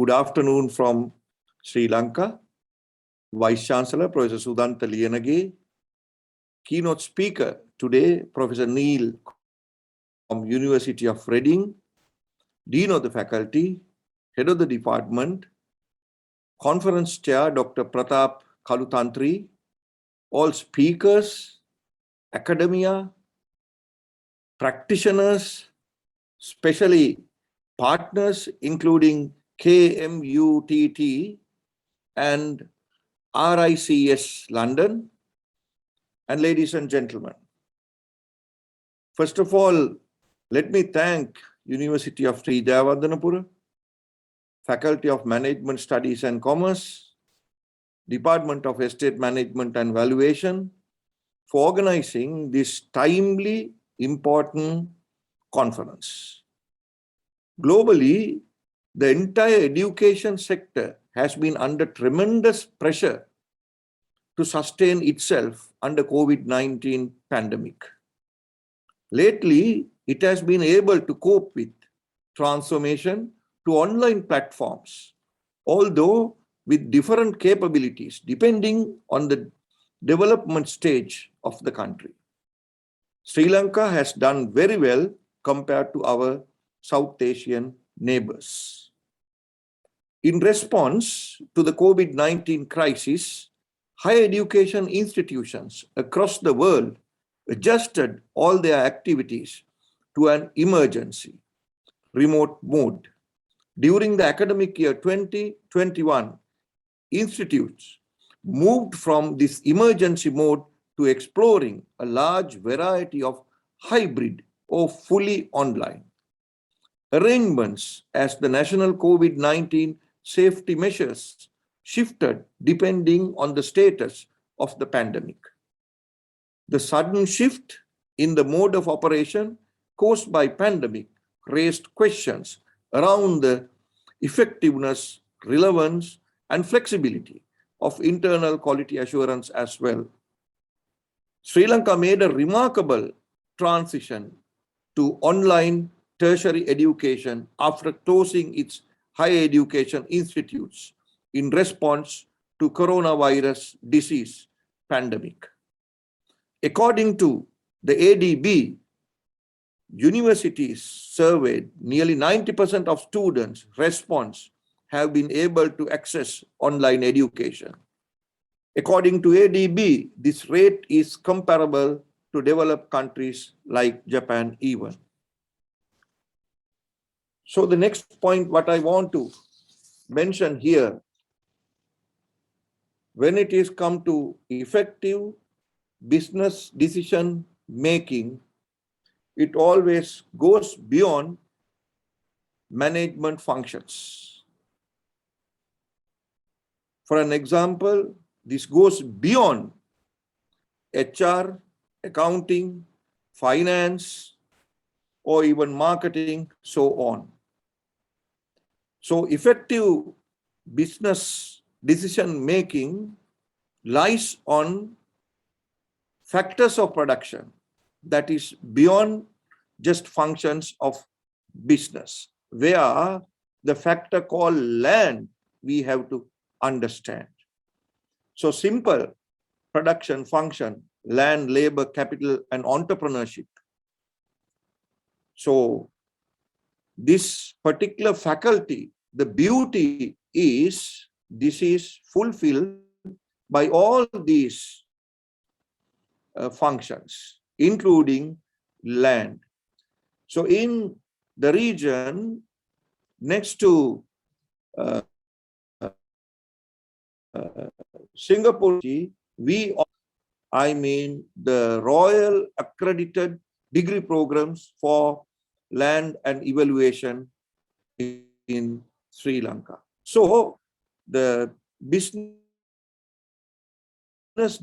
Good afternoon from Sri Lanka. Vice Chancellor, Professor Sudanta Liyanage. Keynote speaker today, Professor Neil from University of Reading, Dean of the Faculty, Head of the Department, Conference Chair, Dr. Pratap Kalutantri, all speakers, academia, practitioners, especially partners, including KMUTT and RICS London, and ladies and gentlemen. First of all, let me thank University of Sri Jayewardenepura, Faculty of Management Studies and Commerce, Department of Estate Management and Valuation for organizing this timely, important conference. Globally, the entire education sector has been under tremendous pressure to sustain itself under COVID-19 pandemic. Lately, it has been able to cope with transformation to online platforms, although with different capabilities depending on the development stage of the country. Sri Lanka has done very well compared to our South Asian neighbors. In response to the COVID-19 crisis, higher education institutions across the world adjusted all their activities to an emergency remote mode. During the academic year 2021, institutes moved from this emergency mode to exploring a large variety of hybrid or fully online arrangements as the national COVID-19 safety measures shifted depending on the status of the pandemic. The sudden shift in the mode of operation caused by pandemic raised questions around the effectiveness, relevance, and flexibility of internal quality assurance as well. Sri Lanka made a remarkable transition to online tertiary education after closing its higher education institutes in response to coronavirus disease pandemic. According to the ADB, universities surveyed, nearly 90% of students' response have been able to access online education. According to ADB, this rate is comparable to developed countries like Japan even. So the next point what I want to mention here, when it is come to effective business decision making, it always goes beyond management functions. For an example, this goes beyond HR, accounting, finance, or even marketing, so on. So effective business decision making lies on factors of production that is beyond just functions of business, where the factor called land we have to understand. So simple production function, land, labor, capital, and entrepreneurship. So this particular faculty, the beauty is this is fulfilled by all these functions, including land. So in the region next to Singapore, the Royal Accredited Degree Programs for Land and Evaluation in Sri Lanka. So the business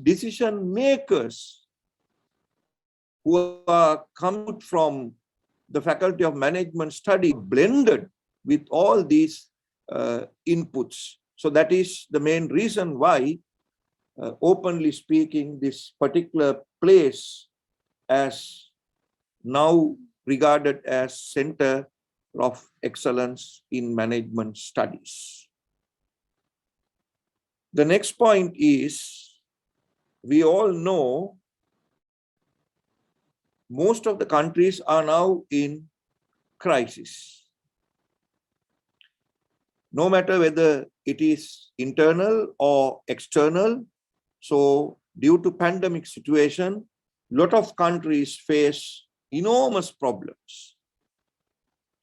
decision makers who are come from the Faculty of Management Study blended with all these inputs. So that is the main reason why, openly speaking, this particular place as now regarded as Center of excellence in management studies. The next point is, we all know most of the countries are now in crisis. No matter whether it is internal or external. So due to pandemic situation, lot of countries face enormous problems.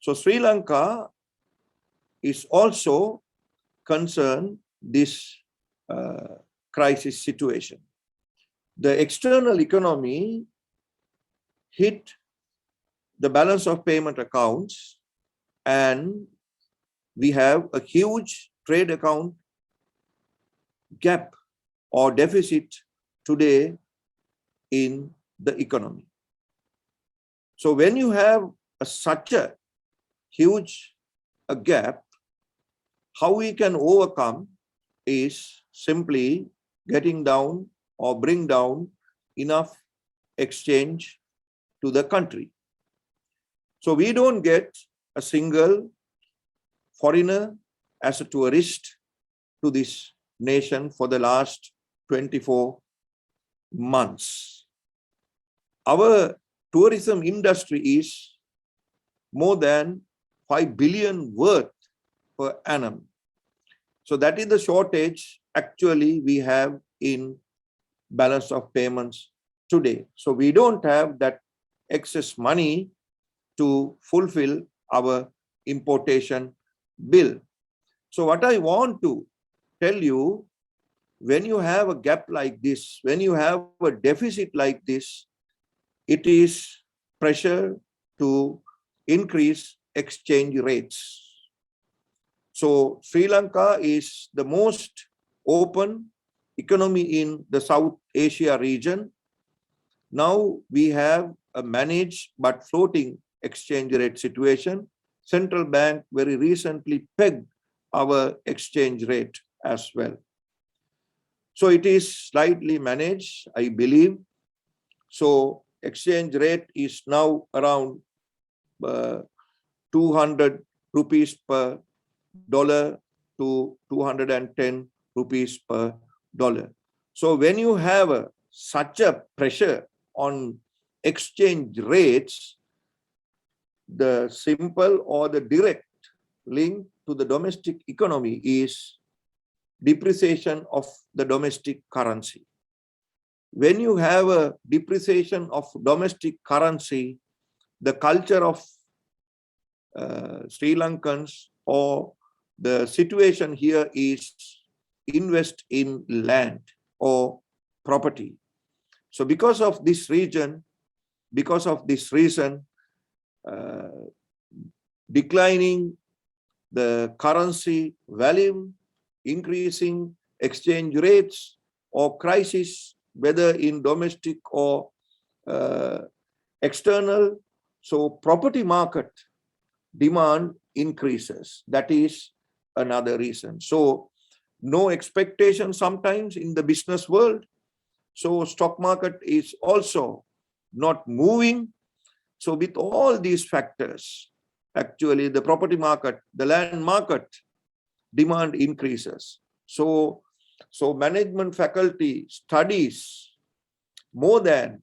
So Sri Lanka is also concerned this crisis situation. The external economy hit the balance of payment accounts, and we have a huge trade account gap or deficit today in the economy. So when you have such a huge gap, how we can overcome is simply getting down or bring down enough exchange to the country. So we don't get a single foreigner as a tourist to this nation for the last 24 months. Our tourism industry is more than 5 billion worth per annum. So that is the shortage actually we have in balance of payments today. So we don't have that excess money to fulfill our importation bill. So what I want to tell you, when you have a gap like this, when you have a deficit like this, it is pressure to increase exchange rates. So Sri Lanka is the most open economy in the South Asia region. Now we have a managed but floating exchange rate situation. Central Bank very recently pegged our exchange rate as well. So it is slightly managed, I believe. So exchange rate is now around 200 rupees per dollar to 210 rupees per dollar. So when you have such a pressure on exchange rates, the simple or the direct link to the domestic economy is depreciation of the domestic currency. When you have a depreciation of domestic currency, the culture of Sri Lankans or the situation here is invest in land or property. So because of this reason, declining the currency value, increasing exchange rates or crisis, whether in domestic or external, so property market demand increases. That is another reason. So no expectation sometimes in the business world. So stock market is also not moving. So with all these factors, actually the property market, the land market demand increases. So management faculty studies more than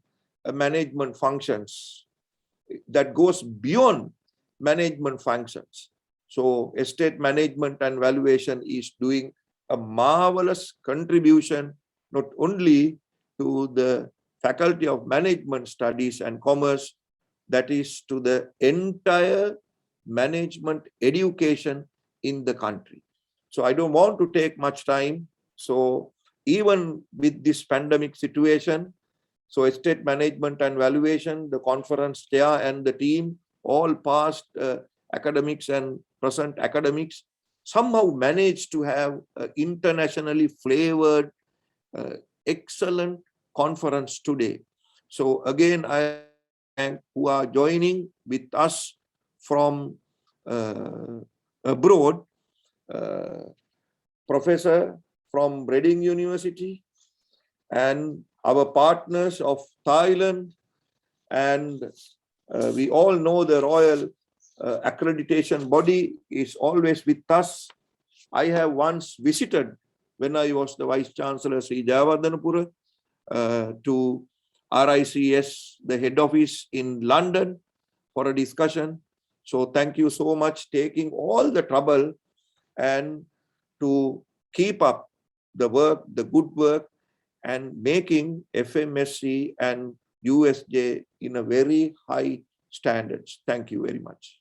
management functions, that goes beyond management functions. So estate management and valuation is doing a marvelous contribution, not only to the Faculty of Management Studies and Commerce, that is to the entire management education in the country. So I don't want to take much time. So even with this pandemic situation, so estate management and valuation, the conference chair and the team, all past academics and present academics, somehow managed to have internationally flavored, excellent conference today. So again, I thank who are joining with us from abroad, professor from Reading University, and our partners of Thailand, and we all know the Royal accreditation body is always with us. I have once visited, when I was the Vice Chancellor, Sri Jayawardhanapura, to RICS, the head office in London, for a discussion. So thank you so much taking all the trouble and to keep up the work, the good work, and making FMSC and USJ in a very high standards. Thank you very much.